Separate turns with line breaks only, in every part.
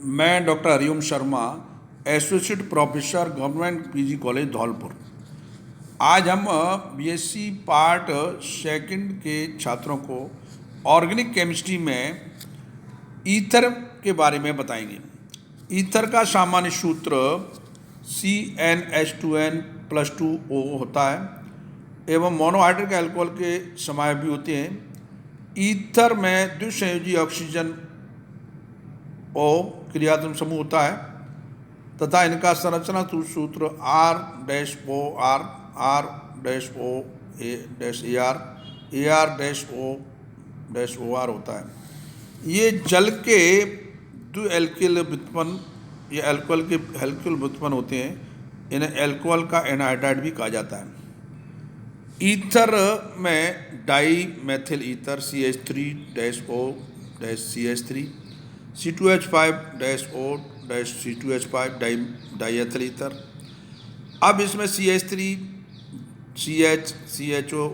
मैं doctor Hariom Sharma, associate professor, government PG college Dholpur. आज हम बीएससी पार्ट सेकंड के छात्रों को ऑर्गेनिक केमिस्ट्री में ईथर के बारे में बताएंगे। ईथर का सामान्य सूत्र CnH2n+2O होता है एवं मोनोहाइड्रिक अल्कोहल के समाय भी होते हैं। ईथर में द्विसंयोजी ऑक्सीजन O क्रियात्मक समूह होता है तथा इनका संरचना सूत्र R-O-A-R होता है। ये जल के द्विएल्किल व्युत्पन्न, ये अल्कोहल के एल्कोहल व्युत्पन्न होते हैं। इन्हें अल्कोहल का एनहाइड्राइड भी कहा जाता है। ईथर में dimethyl ether CH3-O-CH3, C2H5-O-C2H5 diethyl ether. अब इसमें CH3, CH, CHO,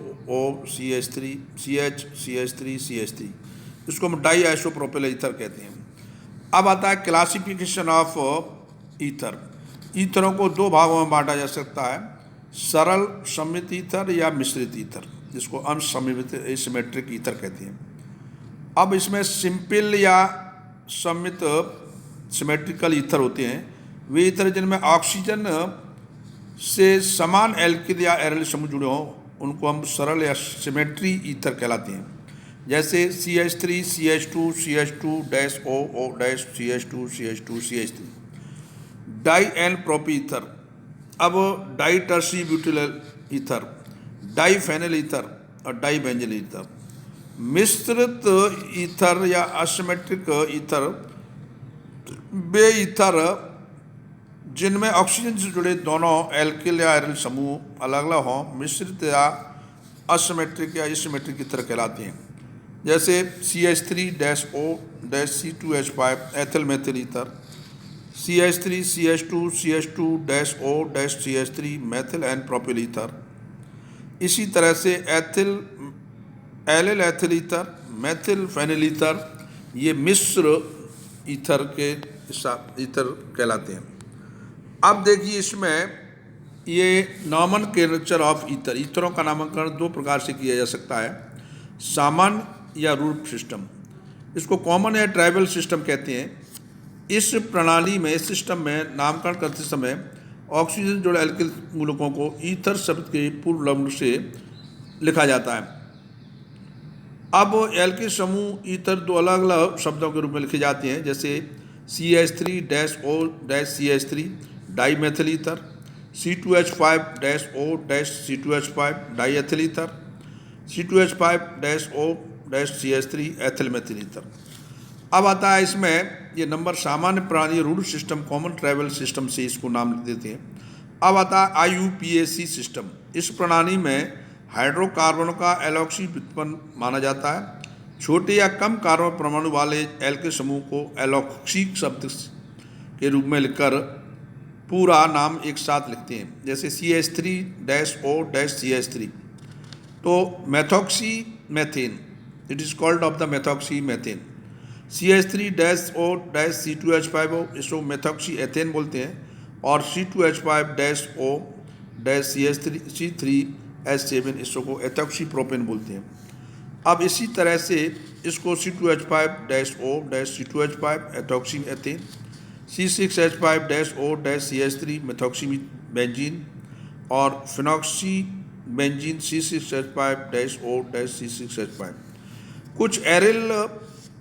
CH3, CH, CH3, CH3, इसको हम डाई आइसोप्रोपिल ईथर कहते हैं। अब आता है क्लासिफिकेशन ऑफ ईथर। ईथरों को दो भागों में बांटा जा सकता है, सरल सममित ईथर या मिश्रित ईथर, जिसको असममित एसिमेट्रिक ईथर कहते हैं। अब इसमें सिंपल या सममित सिमेट्रिकल ईथर होते हैं वे ईथर जिनमें ऑक्सीजन से समान एल्किल या एरल समूह जुड़े हों, उनको हम सरल या सिमेट्री ईथर कहलाते हैं। जैसे CH3, CH2, CH2-O-CH2, CH2, CH3। Di n propyl ether, अब di tertiary butyl ether, di phenyl ether और डाई बेंजिल ईथर। मिश्रित ईथर या असिमेट्रिक ईथर वे ईथर जिनमें ऑक्सीजन से जुड़े दोनों एल्किल या एरल समूह अलग अलग हों, मिश्रित या असिमेट्रिक या एसिमेट्रिक ईथर कहलाते हैं। जैसे CH3-O-C2H5 ethyl methyl ether, CH3, CH2, CH2-O-CH3 methyl n propyl ether. इसी तरह से allyl ethyl ether, methyl phenyl ether, ये मिश्र ईथर के ईथर कहलाते हैं। अब देखिए इसमें ये नॉमेनक्लेचर ऑफ ईथर। ईथरों का नामकरण दो प्रकार से किया जा सकता है, सामान्य या रूट सिस्टम। इसको कॉमन या ट्राइबल सिस्टम कहते हैं। इस प्रणाली में, इस सिस्टम में नामकरण करते समय ऑक्सीजन जुड़े एल्किल मूलकों को ईथर शब्द के पूर्व लफ्ज से लिखा जाता है। अब एल्किल समूह ईथर दो अलग अलग शब्दों के रूप में लिखे जाते हैं, जैसे CH3-O-CH3 dimethyl ether, C2H5-O-C2H5 diethyl ether, C2H5-O-CH3 ethyl methyl ether. अब आता है इसमें ये नंबर सामान्य प्रणाली root system, common tribal system से इसको नाम देते हैं। अब आता है IUPAC सिस्टम। इस प्रणाली में हाइड्रोकार्बन का एलॉक्सी व्युत्पन्न माना जाता है। छोटे या कम कार्बन परमाणु वाले एल्किल समूह को एलॉक्सी शब्द के रूप में लिखकर पूरा नाम एक साथ लिखते हैं, जैसे CH3-O-CH3 तो methoxy methane, it is called of the methoxy methane. CH3-O-C2H5O, इसको मेथॉक्सी एथेन बोलते हैं, और C2H5-O-CH3H7, इसको एथॉक्सी प्रोपेन बोलते हैं। अब इसी तरह से इसको C2H5-O-C2H5 ethoxy ethane, C6H5-O-CH3 methoxy benzene और फिनॉक्सी बेंजीन C6H5-O-C6H5। कुछ एरिल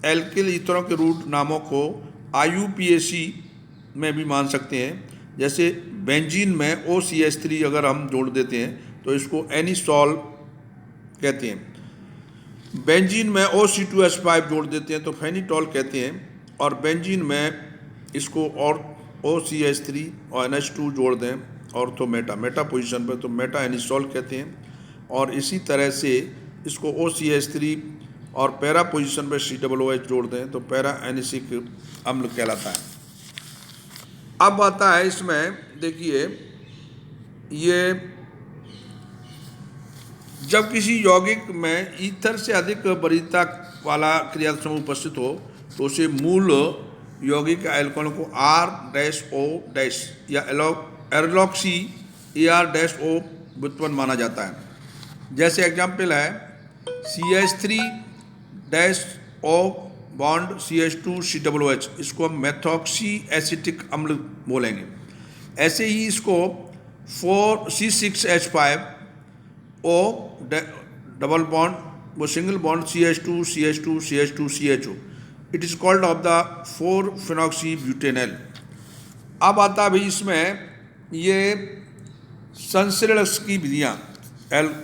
एल्किल ईथरों के रूट नामों को IUPAC में भी मान सकते हैं। जैसे बेंजीन में OCH3 अगर हम जोड़ देते हैं तो इसको एनिसॉल कहते हैं। बेंजीन में OC2H5 जोड़ देते हैं तो फेनिटॉल कहते हैं, और बेंजीन में इसको और OCH3 और NH2 जोड़ दें और तो मेटा पोजीशन पर तो मेटा एनिसॉल कहते हैं, और इसी तरह से इसको OCH3 और पैरा पोजीशन पर COOH जोड़ दें तो पैरा एनिसिक अम्ल कहलाता है। अब आता है इसमें देखिए, ये जब किसी यौगिक में ईथर से अधिक वरीयता वाला क्रियात्मक समूह उपस्थित हो तो उसे मूल यौगिक एल्कोहल को R-O- या एरोलॉक्सी AR-O व्युत्पन्न माना जाता है। जैसे एग्जाम्पल है CH3-O बॉन्ड CH2COOH, इसको हम मेथॉक्सी एसिटिक अम्ल बोलेंगे। ऐसे ही इसको 4C6H5O डबल बॉन्ड, वो single bond CH2CH2CH2CHO, it is called of the four phenoxy butanol. अब आता है भाई इसमें ये संश्लेषण की विधियाँ,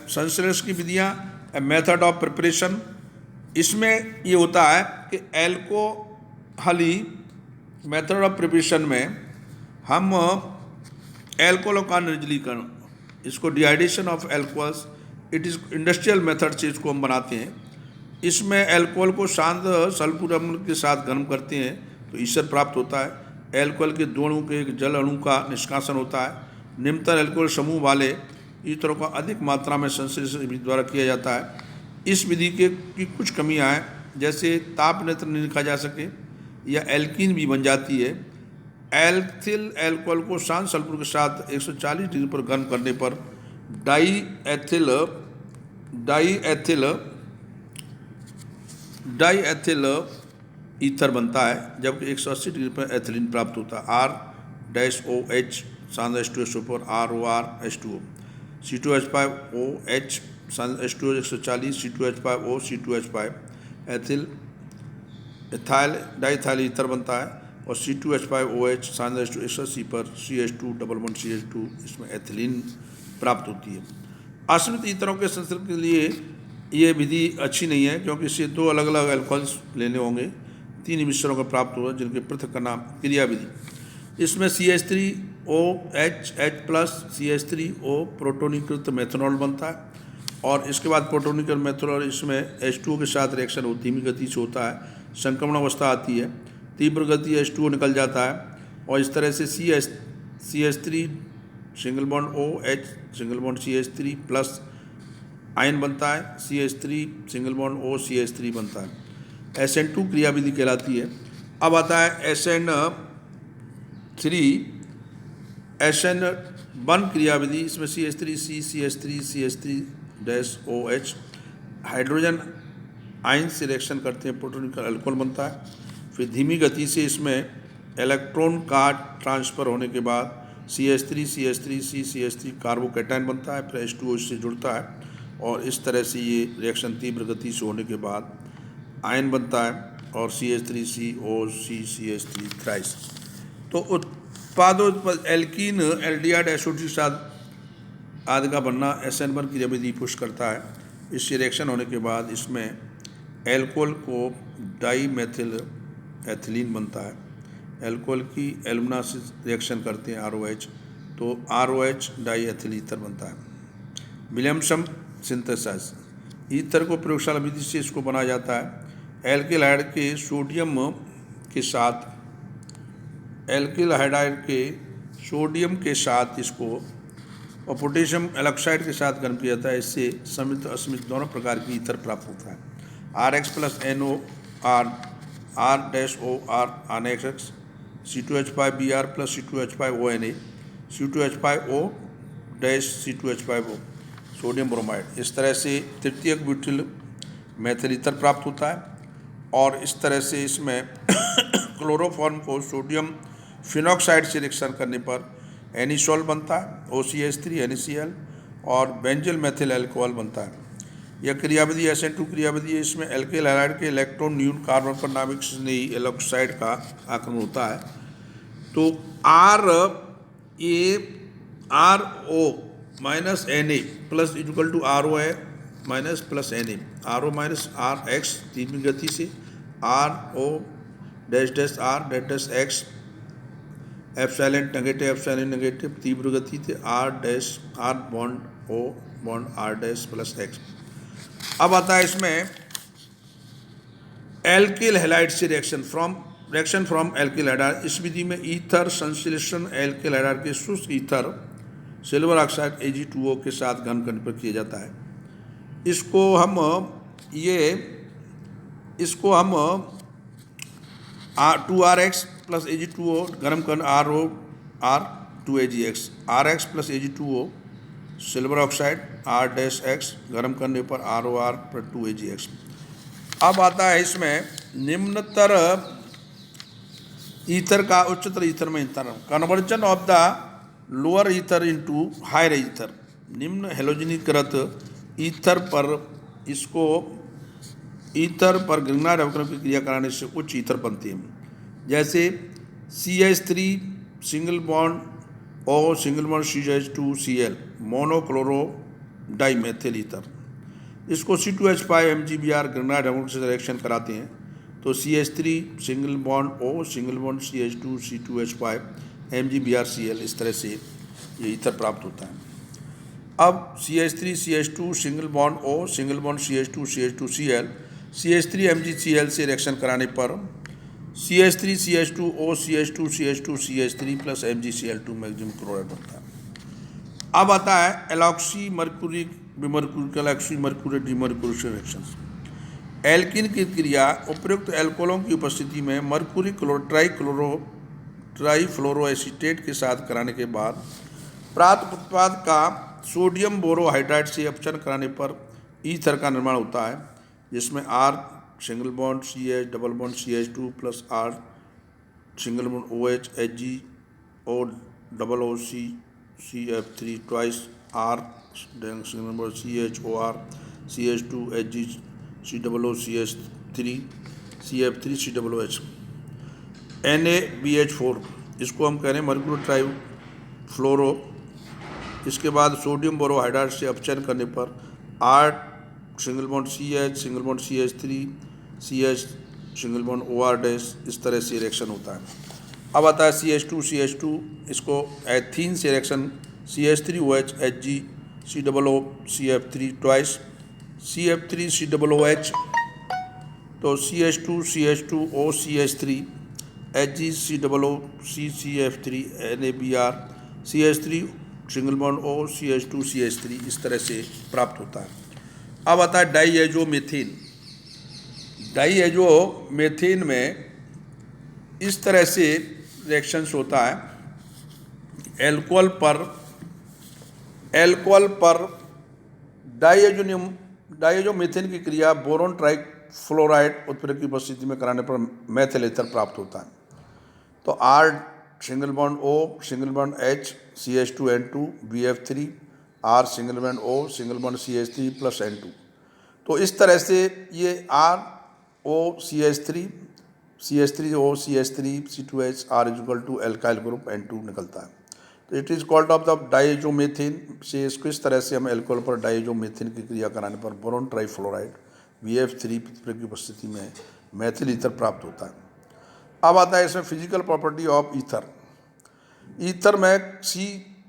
संश्लेषण की विधियाँ, मेथड ऑफ प्रिपरेशन। इसमें ये होता है कि एल्कोहली मेथड ऑफ प्रिपरेशन में हम एल्कोहल का निर्जलीकरण, इसको dehydration of alcohols, it is industrial method से इसको हम बनाते हैं। इसमें एल्कोहल को शांत सल्फ्यूरिक अम्ल के साथ गर्म करते हैं तो ईथर प्राप्त होता है। एल्कोहल के दो अणु के एक जल अणु का निष्कासन होता है। निम्नतर एल्कोहल समूह वाले ईथरों का अधिक मात्रा में संश्लेषण विधि द्वारा किया जाता है। इस विधि की कुछ कमियां हैं, जैसे ताप नेत्र नहीं लिखा जा सके या एल्कीन भी बन जाती है। एल्थिल एल्कोहल को शांत सल्फ्यूर के साथ 140 डिग्री पर गर्म करने पर डाई एथिल ईथर बनता है, जबकि 180 डिग्री पर एथिलीन प्राप्त होता है। R-OH सांद्र H2SO पर ROR H2O, C2H5OH सांद्र H2O 140, C2H5O C2H5 ethyl diethyl ether बनता है और C2H5OH सांद्र H2 180 पर CH2 डबल बॉन्ड CH2, इसमें एथिलीन प्राप्त होती है। असमित ईथरों के संश्लेषण के लिए ये विधि अच्छी नहीं है, क्योंकि इससे दो अलग अलग एल्कोहल्स लेने होंगे, 3 मिश्रणों का प्राप्त होगा जिनके पृथक का नाम क्रिया विधि। इसमें CH3OH H+ CH3O प्रोटोनीकृत मेथनॉल बनता है और इसके बाद प्रोटोनीकृत मेथनॉल इसमें H2O के साथ रिएक्शन होती धीमी गति से होता है, संक्रमण अवस्था आती है, तीव्र गति H2O निकल जाता है और इस तरह से CH3 single bond OH single bond CH3 plus ion बनता है, CH3 single bond O CH3 बनता है। SN2 क्रिया विधि कहलाती है। अब आता है SN1 क्रिया विधि। इसमें CH3C CH3OH हाइड्रोजन आयन से रिएक्शन करते हैं, प्रोटोनिकल अल्कोहल बनता है। फिर धीमी गति से इसमें इलेक्ट्रॉन का ट्रांसफ़र होने के बाद CH3 कार्बोकैटायन बनता है, फिर H2O इससे जुड़ता है और इस तरह से ये रिएक्शन तीव्र गति से होने के बाद आयन बनता है और CH3COCH3 थ्राइस। तो उत्पादों एल्कीन एल्डिहाइड एसिड के साथ आदि का बनना SN1 क्रिया विधि पुश करता है। इससे रिएक्शन होने के बाद इसमें एल्कोहल को डाईमेथिल एथिलीन बनता है। एल्कोहल की एल्युमिना से रिएक्शन करते हैं ROH, तो ROH डाई एथिल ईथर बनता है। विलियमसन सिंथेसाइज ईथर को प्रयोगशाला विधि से इसको बनाया जाता है। एल्किल हाइड्राइड के साथ इसको और पोटेशियम एलॉक्साइड के साथ गर्म किया जाता है। इससे समित असमित दोनों प्रकार की ईथर प्राप्त होता है। RH + NO R-OR NX, C2H5Br + C2H5ONA, C2H5O C2H5O sodium bromide. इस तरह से तृतीयक ब्यूटिल मेथिल ईथर प्राप्त होता है और इस तरह से इसमें क्लोरोफॉर्म को सोडियम फिनॉक्साइड से रिएक्शन करने पर एनिसोल बनता है, OCH3 NaCl और बेंजिल मेथिल अल्कोहल बनता है। यह क्रियाविधि SN2 क्रियाविधि है। इसमें एल्किल हैलाइड के इलेक्ट्रॉन न्यून कार्बन पर नाभिक स्नेही एलॉक्साइड का आक्रमण होता है। तो RO minus Na plus equal to ROA minus plus Na, RO minus RX धीमी गति से RO dash R dash X epsilon negative तीव्र गति से R bond O bond R plus X। अब आता है इसमें एल्किल हैलाइड से रिएक्शन फ्रॉम एल्किल हैलाइड। इस विधि में ईथर संश्लेषण एल्किल हैलाइड के शुष्क ईथर सिल्वर ऑक्साइड Ag2O के साथ गर्म करने पर किया जाता है। इसको हम 2RX प्लस Ag2O गर्म करना ROR 2AgX, RX plus Ag2O silver oxide R-X गर्म करने पर ROR पर 2AgX। अब आता है इसमें निम्नतर ईथर का उच्चतर ईथर में इंतर, conversion of the lower ether into higher ether. निम्न हेलोजनीकृत ईथर पर इसको ईथर पर ग्रिग्नार्ड अवक्रम की क्रिया कराने से उच्च ईथर बनती है, जैसे CH3 single bond O single bond CH2Cl monochloro dimethyl ether. इसको C2H5 MgBr ग्रिग्नार्ड अवक्रम से रिएक्शन कराते हैं तो CH3 single bond O single bond CH2 C2H5 MgBrCl, इस तरह से ये ईथर प्राप्त होता है। अब CH3 CH2 single bond O single bond CH2 CH2Cl CH3 MgCl से रिएक्शन कराने पर CH3 CH2 O CH2 CH2 CH3 plus MgCl2 maximum chloride बनता है। अब आता है एलॉक्सी मर्क्यूरिक बिमर्क्यूरिक एलॉक्सी मर्क्यूरी डिमर्क्यूरेशन रिएक्शंस। एल्किन की क्रिया उपर्युक्त एल्कोहलों की उपस्थिति में मर्क्यूरी ट्राईफ्लोरोएसीटेट के साथ कराने के बाद प्राप्त उत्पाद का सोडियम बोरोहाइड्राइड से अपचन कराने पर ईथर का निर्माण होता है, जिसमें R single bond CH double bond CH2 plus R single bond OH HgO double OC CF3 twice R single bond CHOR CH2 Hg COO CH3 CF3 COOH NaBH4, इसको हम कह रहे हैं मर्क्यूरी ट्राईफ्लोरो। इसके बाद सोडियम बोरोहाइड्राइड से अपचयन करने पर R single bond CH single bond CH3 CH single bond OR-, इस तरह से रिएक्शन होता है। अब आता है CH2 इसको एथीन से reaction CH3OH Hg COO CF3 twice CF3 COOH, तो CH2 CH3 Hg COO CF3 NaBr CH3 single bond O CH2 CH3, इस तरह से प्राप्त होता है। अब आता है डाईएजोमीथेन। डाईएजोमीथेन में इस तरह से रिएक्शंस होता है, एल्कोहल पर डाईएजोमीथेन की क्रिया बोरोन ट्राईफ्लोराइड उत्प्रेरक की उपस्थिति में कराने पर मैथिल ईथर प्राप्त होता है। तो R single bond O single bond H CH2N2 BF3 R single bond O single bond CH3 plus N2। तो इस तरह से ये ROCH3 CH3O CH3 C2H R equal to alkyl group N2 निकलता है। तो it is called of the diazomethane से इसको इस तरह से हम एल्कोहल पर डाईएजोमीथेन की क्रिया कराने पर बोरोन ट्राईफ्लोराइड BF3 की उपस्थिति में मैथिल ईथर प्राप्त होता है। अब आता है इसमें physical property of ether. Ether में C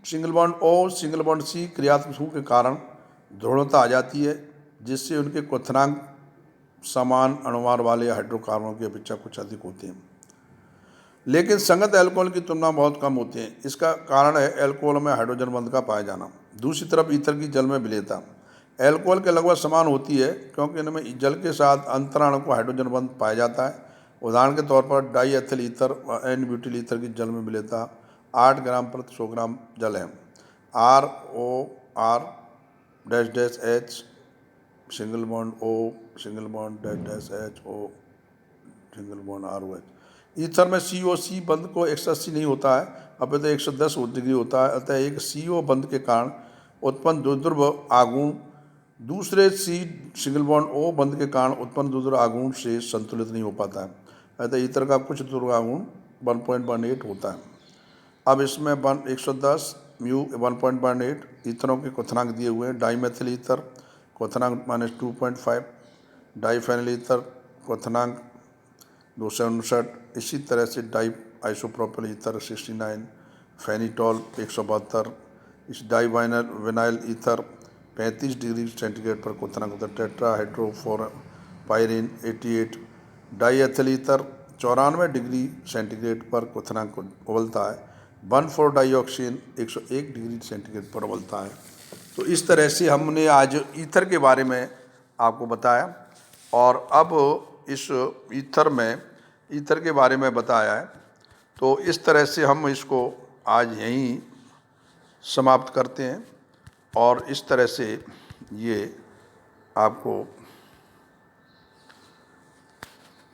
single bond O single bond C क्रियात्मक के कारण ध्रुवता आ जाती है, जिससे उनके क्वथनांक समान अणुभार वाले हाइड्रोकार्बनों की अपेक्षा कुछ अधिक होते हैं, लेकिन संगत एल्कोहल की तुलना बहुत कम होते हैं। इसका कारण है एल्कोहल में हाइड्रोजन बंध का पाया जाना। दूसरी तरफ ईथर की जल में विलेयता एल्कोहल के लगभग समान होती है, क्योंकि इनमें जल के साथ अंतराणु को हाइड्रोजन बंध पाया जाता है। उदाहरण के तौर पर डाईएथिल ईथर N-ब्यूटिल ईथर की जल में विलेयता 8 ग्राम प्रति 100 ग्राम जल है। ROR-H single bond O single bond -H O single bond ROH। Ether में COC बंध को 180 नहीं होता है, अपितु 110 डिग्री होता है। अतः एक CO बंध के कारण उत्पन्न द्विध्रुव आघूर्ण दूसरे C सिंगल बॉन्ड O बंध के कारण उत्पन्न द्विध्रुव आघूर्ण से संतुलित नहीं हो पाता है। अतः ईथर का कुछ द्विध्रुव आघूर्ण 1.18 होता है। अब इसमें 110 म्यू 1.18 ईथरों के क्वथनांक दिए हुए हैं। डाईमेथिल ईथर क्वथनांक -2.5, डाईफेनिल ईथर क्वथनांक 259, इसी तरह से डाई आइसोप्रोपिल ईथर 69, फेनिटॉल 172, इस विनाइल ईथर 35 डिग्री सेंटीग्रेड पर क्वथनांक होता है। टेट्राहाइड्रोफोरपाइरिन 88, डाईएथिल ईथर 94 डिग्री सेंटीग्रेड पर क्वथनांक उबलता है। 1,4-डाईऑक्सीन 101 डिग्री सेंटीग्रेड पर उबलता है। तो इस तरह से हमने आज ईथर के बारे में आपको बताया, और अब इस ईथर में ईथर के बारे में बताया है। तो इस तरह से हम इसको आज यहीं समाप्त करते हैं और इस तरह से ये आपको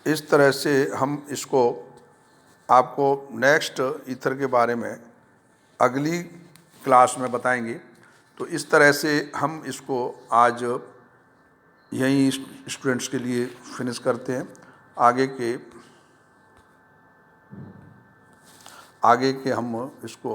इस तरह से हम इसको आपको नेक्स्ट ईथर के बारे में अगली क्लास में बताएंगे। तो इस तरह से हम इसको आज यहीं स्टूडेंट्स के लिए फिनिश करते हैं। आगे के हम इसको